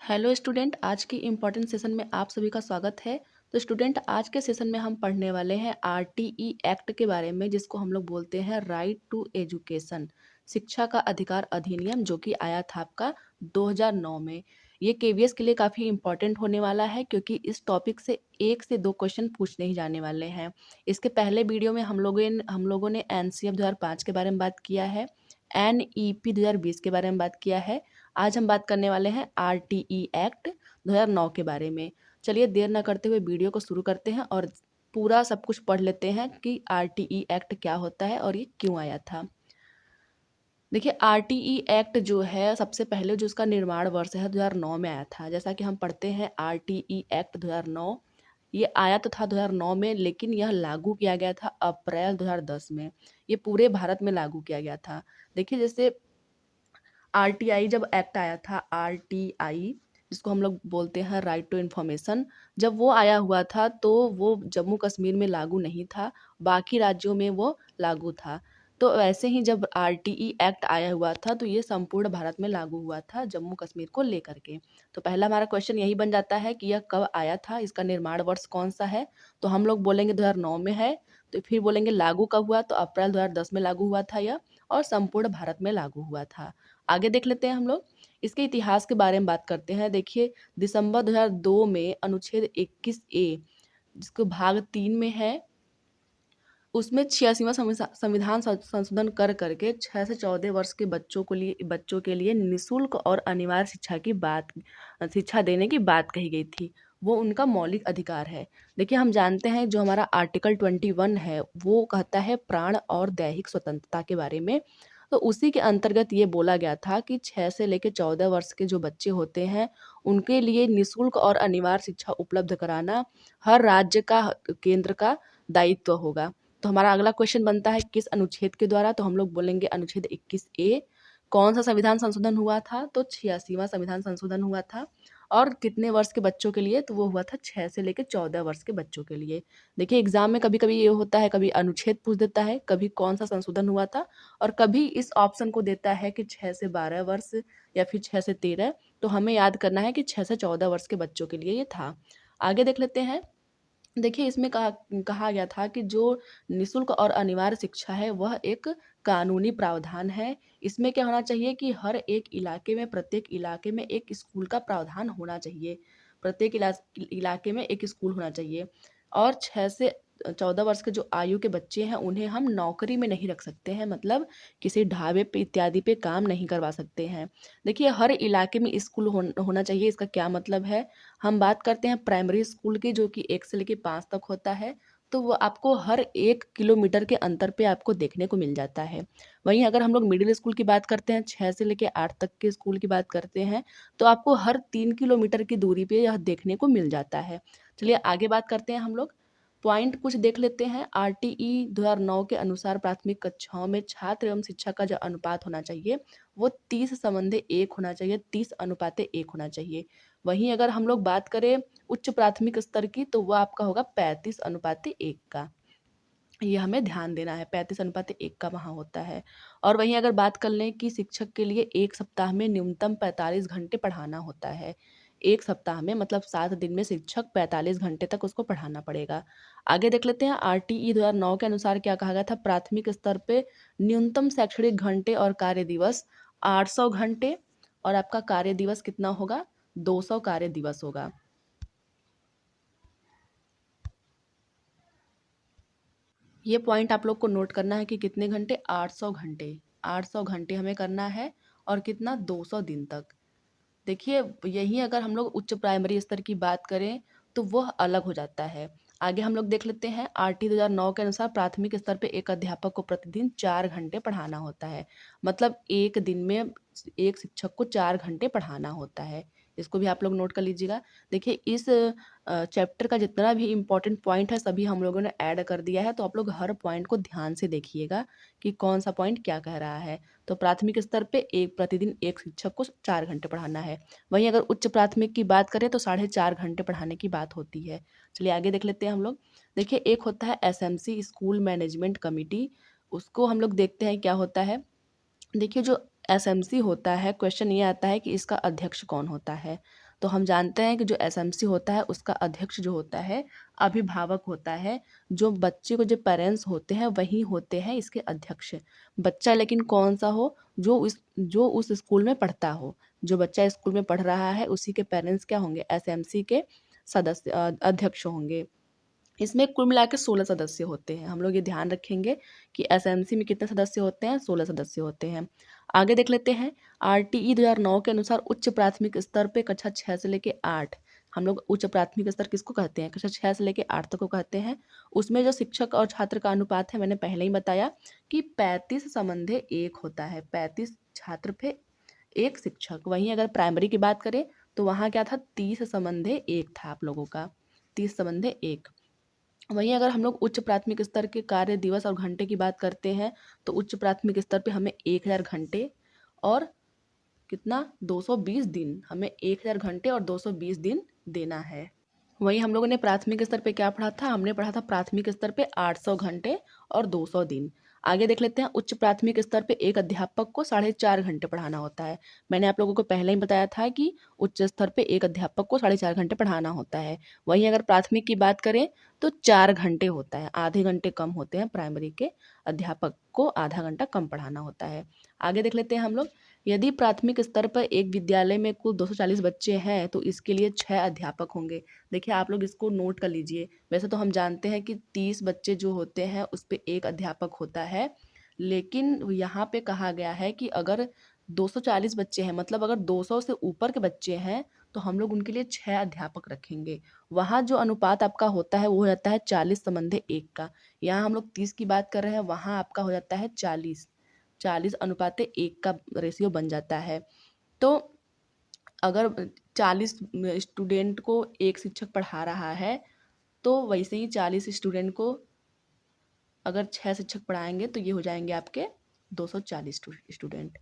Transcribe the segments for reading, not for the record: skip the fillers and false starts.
Hello student, आज की important session में आप सभी का स्वागत है। तो स्टूडेंट, आज के सेशन में हम पढ़ने वाले हैं आरटीई एक्ट के बारे में, जिसको हम लोग बोलते हैं राइट टू एजुकेशन, शिक्षा का अधिकार अधिनियम, जो कि आया था आपका 2009 में। ये केवीएस के लिए काफ़ी इम्पोर्टेंट होने वाला है, क्योंकि इस टॉपिक से 1 से 2 क्वेश्चन पूछने ही जाने वाले हैं। इसके पहले वीडियो में हम लोगों ने एनसीएफ 2005 के बारे में बात किया है, एनईपी 2020 के बारे में बात किया है। आज हम बात करने वाले हैं आरटीई एक्ट 2009 के बारे में। चलिए देर न करते हुए वीडियो को शुरू करते हैं और पूरा सब कुछ पढ़ लेते हैं कि आरटीई एक्ट क्या होता है और ये क्यों आया था। देखिए, आरटीई एक्ट जो है, सबसे पहले जो उसका निर्माण वर्ष है 2009 में आया था। जैसा कि हम पढ़ते हैं आरटीई एक्ट 2009, ये आया तो था 2009 में, लेकिन यह लागू किया गया था अप्रैल 2010 में। ये पूरे भारत में लागू किया गया था। देखिए, जैसे आरटीआई जब एक्ट आया था, आरटीआई जिसको हम लोग बोलते हैं राइट टू इन्फॉर्मेशन, जब वो आया हुआ था तो वो जम्मू कश्मीर में लागू नहीं था, बाकी राज्यों में वो लागू था। तो वैसे ही जब आरटीई एक्ट आया हुआ था तो ये संपूर्ण भारत में लागू हुआ था, जम्मू कश्मीर को लेकर के। तो पहला हमारा क्वेश्चन यही बन जाता है कि यह कब आया था, इसका निर्माण वर्ष कौन सा है। तो हम लोग बोलेंगे 2009 में है, तो फिर बोलेंगे लागू कब हुआ, तो अप्रैल 2010 में लागू हुआ था यह, और संपूर्ण भारत में लागू हुआ था। आगे देख लेते हैं हम लोग, इसके इतिहास के बारे में बात करते हैं। देखिए, दिसंबर 2002 में अनुच्छेद 21A, जिसको भाग 3 में है, उसमें 86वां संविधान संशोधन कर करके 6 से 14 वर्ष के बच्चों के लिए निःशुल्क और अनिवार्य शिक्षा देने की बात कही गई थी। वो उनका मौलिक अधिकार है। देखिए, हम जानते हैं जो हमारा आर्टिकल 21 है, वो कहता है प्राण और दैहिक स्वतंत्रता के बारे में। तो उसी के अंतर्गत ये बोला गया था कि 6 से लेकर 14 वर्ष के जो बच्चे होते हैं, उनके लिए निःशुल्क और अनिवार्य शिक्षा उपलब्ध कराना हर राज्य का, केंद्र का दायित्व होगा। तो हमारा अगला क्वेश्चन बनता है किस अनुच्छेद के द्वारा, तो हम लोग बोलेंगे अनुच्छेद 21A। कौन सा संविधान संशोधन हुआ था, तो 86वां संविधान संशोधन हुआ था। और कितने वर्ष के बच्चों के लिए, तो वो हुआ था 6 से लेकर 14 वर्ष के बच्चों के लिए। देखिए, एग्जाम में कभी कभी ये होता है, कभी अनुच्छेद पूछ देता है, कभी कौन सा संशोधन हुआ था, और कभी इस ऑप्शन को देता है कि 6 से 12 वर्ष या फिर 6 से 13। तो हमें याद करना है कि 6 से 14 वर्ष के बच्चों के लिए ये था। आगे देख लेते हैं। देखिए, इसमें कहा गया था कि जो निःशुल्क और अनिवार्य शिक्षा है, वह एक कानूनी प्रावधान है। इसमें क्या होना चाहिए कि हर एक इलाके में, प्रत्येक इलाके में एक स्कूल का प्रावधान होना चाहिए। प्रत्येक इलाके में एक स्कूल होना चाहिए। और 6 से 14 वर्ष के जो आयु के बच्चे हैं, उन्हें हम नौकरी में नहीं रख सकते हैं, मतलब किसी ढाबे पे इत्यादि पे काम नहीं करवा सकते हैं। देखिए, हर इलाके में स्कूल होना चाहिए। इसका क्या मतलब है, हम बात करते हैं प्राइमरी स्कूल की, जो कि 1 से लेकर 5 तक होता है, तो वो आपको हर 1 किलोमीटर के अंतर पे आपको देखने को मिल जाता है। वहीं अगर हम लोग मिडिल स्कूल की बात करते हैं, 6 से लेकर 8 तक के स्कूल की बात करते हैं, तो आपको हर 3 किलोमीटर की दूरी पे यह देखने को मिल जाता है। चलिए आगे बात करते हैं हम लोग, पॉइंट कुछ देख लेते हैं। आरटीई 2009 के अनुसार प्राथमिक कक्षाओं में छात्र एवं शिक्षक का जो अनुपात होना चाहिए, वो 30:1 होना चाहिए, 30:1 होना चाहिए। वहीं अगर हम लोग बात करें उच्च प्राथमिक स्तर की, तो वह आपका होगा 35:1 का। ये हमें ध्यान देना है, 35:1 का वहाँ होता है। और वहीं अगर बात कर लें कि शिक्षक के लिए 1 सप्ताह में न्यूनतम 45 घंटे पढ़ाना होता है। 1 सप्ताह में मतलब 7 दिन में शिक्षक 45 घंटे तक उसको पढ़ाना पड़ेगा। आगे देख लेते हैं, आरटीई 2009 के अनुसार क्या कहा गया था, प्राथमिक स्तर पे न्यूनतम शैक्षणिक घंटे और कार्य दिवस 800 घंटे, और आपका कार्य दिवस कितना होगा, 200 कार्य दिवस होगा। ये पॉइंट आप लोग को नोट करना है कि कितने घंटे, 800 घंटे। 800 घंटे हमें करना है, और कितना, 200 दिन तक। देखिए, यही अगर हम लोग उच्च प्राइमरी स्तर की बात करें, तो वह अलग हो जाता है। आगे हम लोग देख लेते हैं, आरटी 2009 के अनुसार प्राथमिक स्तर पे एक अध्यापक को प्रतिदिन 4 घंटे पढ़ाना होता है। मतलब एक दिन में एक शिक्षक को 4 घंटे पढ़ाना होता है। इसको भी आप लोग नोट कर लीजिएगा। देखिए, इस चैप्टर का जितना भी इम्पोर्टेंट पॉइंट है, सभी हम लोगों ने ऐड कर दिया है, तो आप लोग हर पॉइंट को ध्यान से देखिएगा कि कौन सा पॉइंट क्या कह रहा है। तो प्राथमिक स्तर पे प्रतिदिन एक शिक्षक को 4 घंटे पढ़ाना है। वहीं अगर उच्च प्राथमिक की बात करें तो 4.5 घंटे पढ़ाने की बात होती है। चलिए आगे देख लेते हैं हम लोग। देखिए, एक होता है एसएमसी, स्कूल मैनेजमेंट कमेटी, उसको हम लोग देखते हैं क्या होता है। देखिए, जो एसएमसी होता है, क्वेश्चन ये आता है कि इसका अध्यक्ष कौन होता है। तो हम जानते हैं कि जो एसएमसी होता है उसका अध्यक्ष जो होता है अभिभावक होता है। जो बच्चे को जो पेरेंट्स होते हैं वही होते हैं इसके अध्यक्ष। बच्चा लेकिन कौन सा हो, जो उस स्कूल में पढ़ता हो। जो बच्चा स्कूल में पढ़ रहा है उसी के पेरेंट्स क्या होंगे, एसएमसी के सदस्य अध्यक्ष होंगे। इसमें कुल मिला के 16 सदस्य होते हैं। हम लोग ये ध्यान रखेंगे कि एसएमसी में कितने सदस्य होते हैं, 16 सदस्य होते हैं। आगे देख लेते हैं। आरटीई 2009 के अनुसार उच्च प्राथमिक स्तर पे कक्षा 6 से लेके 8, हम लोग उच्च प्राथमिक स्तर किसको कहते हैं, कक्षा 6 से लेके 8 तक को कहते हैं। उसमें जो शिक्षक और छात्र का अनुपात है, मैंने पहले ही बताया कि 35 संबंधे 1 होता है। 35 छात्र पे 1 शिक्षक। वहीं अगर प्राइमरी की बात करें तो वहाँ क्या था, 30 संबंधे 1 था आप लोगों का, 30 संबंधे 1। वहीं अगर हम लोग उच्च प्राथमिक स्तर के कार्य दिवस और घंटे की बात करते हैं तो उच्च प्राथमिक स्तर पे हमें 1000 घंटे और कितना, 220 दिन, हमें 1000 घंटे और 220 दिन देना है। वहीं हम लोगों ने प्राथमिक स्तर पे क्या पढ़ा था, हमने पढ़ा था प्राथमिक स्तर पे 800 घंटे और 200 दिन। आगे देख लेते हैं। उच्च प्राथमिक स्तर पे एक अध्यापक को 4.5 घंटे पढ़ाना होता है। मैंने आप लोगों को पहले ही बताया था कि उच्च स्तर पे एक अध्यापक को 4.5 घंटे पढ़ाना होता है। वहीं अगर प्राथमिक की बात करें तो 4 घंटे होता है, आधे घंटे कम होते हैं। प्राइमरी के अध्यापक को आधा घंटा कम पढ़ाना होता है। आगे देख लेते हैं हम लोग। यदि प्राथमिक स्तर पर एक विद्यालय में कुल 240 बच्चे हैं तो इसके लिए 6 अध्यापक होंगे। देखिए आप लोग इसको नोट कर लीजिए। वैसे तो हम जानते हैं कि 30 बच्चे जो होते हैं उस पे एक अध्यापक होता है, लेकिन यहाँ पे कहा गया है कि अगर 240 बच्चे हैं, मतलब अगर 200 से ऊपर के बच्चे हैं तो हम लोग उनके लिए 6 अध्यापक रखेंगे। वहाँ जो अनुपात आपका होता है वो हो जाता है 40 संबंधे 1 का। यहाँ हम लोग 30 की बात कर रहे हैं, वहाँ आपका हो जाता है 40 अनुपाते 1 का रेशियो बन जाता है। तो अगर 40 स्टूडेंट को एक शिक्षक पढ़ा रहा है तो वैसे ही 40 स्टूडेंट को अगर 6 शिक्षक पढ़ाएंगे तो ये हो जाएंगे आपके 240 स्टूडेंट।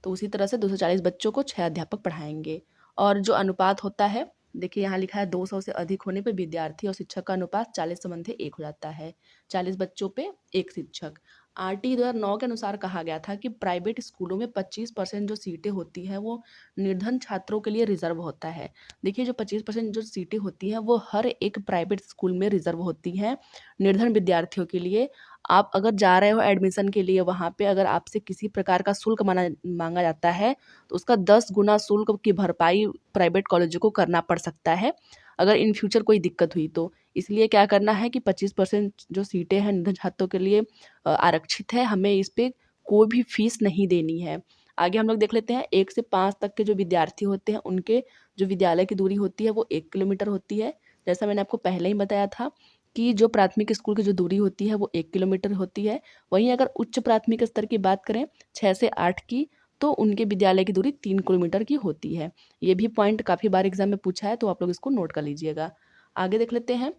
तो उसी तरह से 240 बच्चों को 6 अध्यापक पढ़ाएंगे। और जो अनुपात होता है, देखिए यहाँ लिखा है 200 से अधिक होने पर विद्यार्थी और शिक्षक का अनुपात 40 संबंधी 1 हो जाता है। 40 बच्चों पे 1 शिक्षक। आरटी 2009 के अनुसार कहा गया था कि प्राइवेट स्कूलों में 25% जो सीटें होती हैं वो निर्धन छात्रों के लिए रिजर्व होता है। देखिए जो 25% जो सीटें होती हैं वो हर एक प्राइवेट स्कूल में रिजर्व होती हैं निर्धन विद्यार्थियों के लिए। आप अगर जा रहे हो एडमिशन के लिए, वहाँ पे अगर आपसे किसी प्रकार का शुल्क मांगा जाता है तो उसका 10 गुना शुल्क की भरपाई प्राइवेट कॉलेजों को करना पड़ सकता है अगर इन फ्यूचर कोई दिक्कत हुई तो। इसलिए क्या करना है कि 25% जो सीटें हैं निर्धन छात्रों के लिए आरक्षित है, हमें इस पे कोई भी फीस नहीं देनी है। आगे हम लोग देख लेते हैं। 1 से 5 तक के जो विद्यार्थी होते हैं उनके जो विद्यालय की दूरी होती है वो 1 किलोमीटर होती है। जैसा मैंने आपको पहले ही बताया था कि जो प्राथमिक स्कूल की जो दूरी होती है वो 1 किलोमीटर होती है। वहीं अगर उच्च प्राथमिक स्तर की बात करें 6 से 8 की, तो उनके विद्यालय की दूरी 3 किलोमीटर की होती है। ये भी पॉइंट काफ़ी बार एग्जाम में पूछा है तो आप लोग इसको नोट कर लीजिएगा। आगे देख लेते हैं।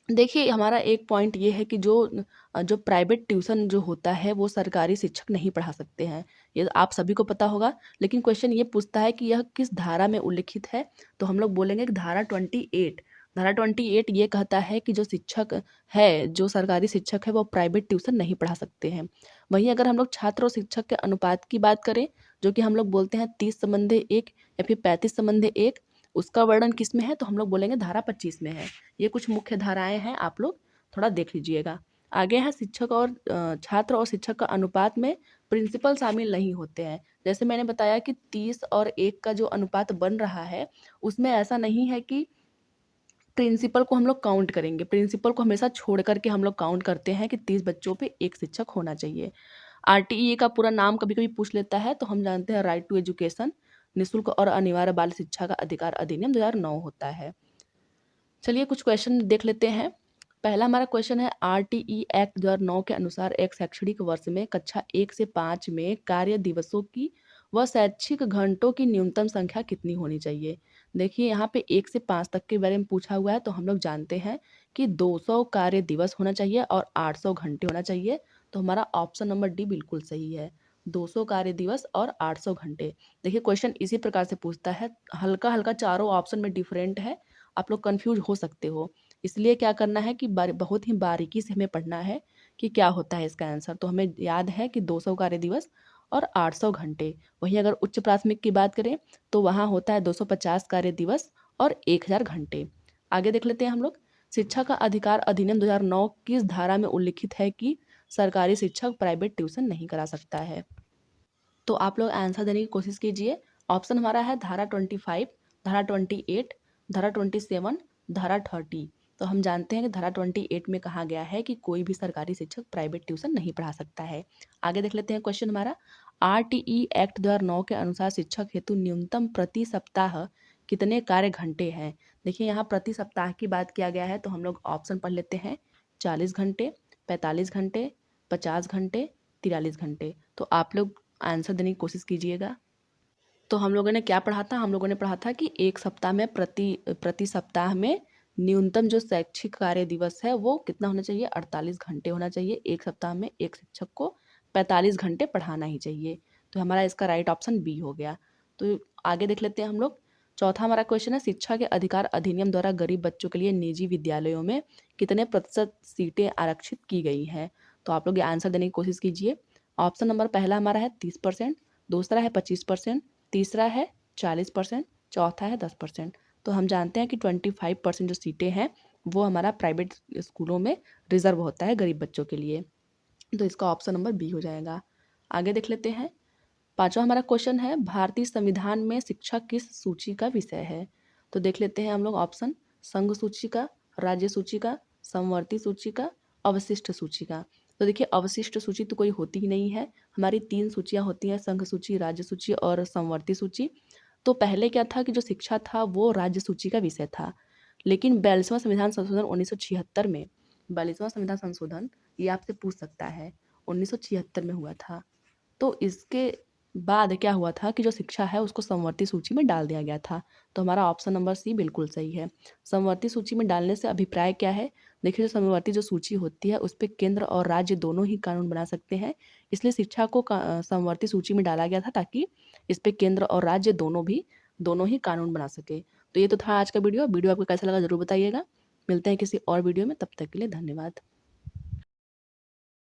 देखिए हमारा एक पॉइंट ये है कि जो प्राइवेट ट्यूशन जो होता है वो सरकारी शिक्षक नहीं पढ़ा सकते हैं। ये आप सभी को पता होगा। लेकिन क्वेश्चन ये पूछता है कि यह किस धारा में उल्लिखित है, तो हम लोग बोलेंगे कि धारा 28। धारा 28 ये कहता है कि जो शिक्षक है, जो सरकारी शिक्षक है वो प्राइवेट ट्यूशन नहीं पढ़ा सकते हैं। वहीं अगर हम लोग छात्र और शिक्षक के अनुपात की बात करें, जो कि हम लोग बोलते हैं 30 संबंधे 1 या फिर 35 संबंधे 1, उसका वर्णन किस में है, तो हम लोग बोलेंगे धारा 25 में है। ये कुछ मुख्य धाराएं हैं, आप लोग थोड़ा देख लीजिएगा। आगे है शिक्षक और छात्र और शिक्षक का अनुपात में प्रिंसिपल शामिल नहीं होते हैं। जैसे मैंने बताया कि 30 और 1 का जो अनुपात बन रहा है उसमें ऐसा नहीं है कि प्रिंसिपल को हम लोग काउंट करेंगे। प्रिंसिपल को हमेशा छोड़ करके हम लोग काउंट करते हैं कि 30 बच्चों पे एक शिक्षक होना चाहिए। आरटीई का पूरा नाम कभी कभी पूछ लेता है तो हम जानते हैं राइट टू एजुकेशन, निःशुल्क और अनिवार्य बाल शिक्षा का अधिकार अधिनियम 2009 होता है। चलिए कुछ क्वेश्चन देख लेते हैं। पहला हमारा क्वेश्चन है, आरटीई एक्ट 2009 के अनुसार एक शैक्षणिक वर्ष में कक्षा 1 से 5 में कार्य दिवसों की व शैक्षिक घंटों की न्यूनतम संख्या कितनी होनी चाहिए। देखिए यहाँ पे 1 से 5 तक के बारे में पूछा हुआ है तो हम लोग जानते हैं कि 200 कार्य दिवस होना चाहिए और 800 घंटे होना चाहिए। तो हमारा ऑप्शन नंबर डी बिल्कुल सही है, 200 कार्य दिवस और 800 घंटे। देखिए क्वेश्चन इसी प्रकार से पूछता है, हल्का हल्का चारों ऑप्शन में डिफरेंट है, आप लोग कंफ्यूज हो सकते हो। इसलिए क्या करना है कि बहुत ही बारीकी से हमें पढ़ना है कि क्या होता है इसका आंसर। तो हमें याद है कि 200 कार्य दिवस और 800 घंटे। वहीं अगर उच्च प्राथमिक की बात करें तो वहाँ होता है 250 कार्य दिवस और 1000 घंटे। आगे देख लेते हैं हम लोग। शिक्षा का अधिकार अधिनियम 2009 किस धारा में उल्लिखित है कि सरकारी शिक्षक प्राइवेट ट्यूशन नहीं करा सकता है? तो आप लोग आंसर देने की कोशिश कीजिए। ऑप्शन हमारा है धारा 25, धारा 28, धारा 27, धारा 30। तो हम जानते हैं कि धारा 28 में कहा गया है कि कोई भी सरकारी शिक्षक प्राइवेट ट्यूशन नहीं पढ़ा सकता है। आगे देख लेते हैं क्वेश्चन हमारा। आरटीई एक्ट 2009 के अनुसार शिक्षक हेतु न्यूनतम प्रति सप्ताह कितने कार्य घंटे हैं? देखिए यहाँ प्रति सप्ताह की बात किया गया है, तो हम लोग ऑप्शन पढ़ लेते हैं। 40 घंटे, 45 घंटे, 50 घंटे, 43 घंटे। तो आप लोग आंसर देने की कोशिश कीजिएगा। तो हम लोगों ने क्या पढ़ा था? हम लोगों ने पढ़ा था कि एक सप्ताह में प्रति सप्ताह में न्यूनतम जो शैक्षिक कार्य दिवस है वो कितना होना चाहिए? 48 घंटे होना चाहिए। एक सप्ताह में एक शिक्षक को 45 घंटे पढ़ाना ही चाहिए। तो हमारा इसका राइट ऑप्शन बी हो गया। तो आगे देख लेते हैं हम लोग। चौथा हमारा क्वेश्चन है, शिक्षा के अधिकार अधिनियम द्वारा गरीब बच्चों के लिए निजी विद्यालयों में कितने प्रतिशत सीटें आरक्षित की गई हैं? तो आप लोग ये आंसर देने की कोशिश कीजिए। ऑप्शन नंबर पहला हमारा है 30%, दूसरा है 25%, तीसरा है 40%, चौथा है 10%। तो हम जानते हैं कि 25% जो सीटें हैं वो हमारा प्राइवेट स्कूलों में रिजर्व होता है गरीब बच्चों के लिए। तो इसका ऑप्शन नंबर बी हो जाएगा। आगे देख लेते हैं। पांचवा हमारा क्वेश्चन है, भारतीय संविधान में शिक्षा किस सूची का विषय है? तो देख लेते हैं हम लोग ऑप्शन। संघ सूची का, राज्य सूची का, समवर्ती सूची का, अवशिष्ट सूची का। तो देखिए अवशिष्ट सूची तो कोई होती ही नहीं है। हमारी 3 सूचियाँ होती हैं, संघ सूची, राज्य सूची और समवर्ती सूची। तो पहले क्या था कि जो शिक्षा था वो राज्य सूची का विषय था, लेकिन 42वां संविधान संशोधन 1976 में, 42वां संविधान संशोधन ये आपसे पूछ सकता है, 1976 में हुआ था। तो इसके बाद क्या हुआ था कि जो शिक्षा है उसको समवर्ती सूची में डाल दिया गया था। तो हमारा ऑप्शन नंबर सी बिल्कुल सही है। समवर्ती सूची में डालने से अभिप्राय क्या है? देखिए जो समवर्ती जो सूची होती है उस पे केंद्र और राज्य दोनों ही कानून बना सकते हैं, इसलिए शिक्षा को समवर्ती सूची में डाला गया था ताकि इस पे केंद्र और राज्य दोनों ही कानून बना सके। तो ये तो था आज का वीडियो। वीडियो आपको कैसा लगा ज़रूर बताइएगा। मिलते हैं किसी और वीडियो में, तब तक के लिए धन्यवाद।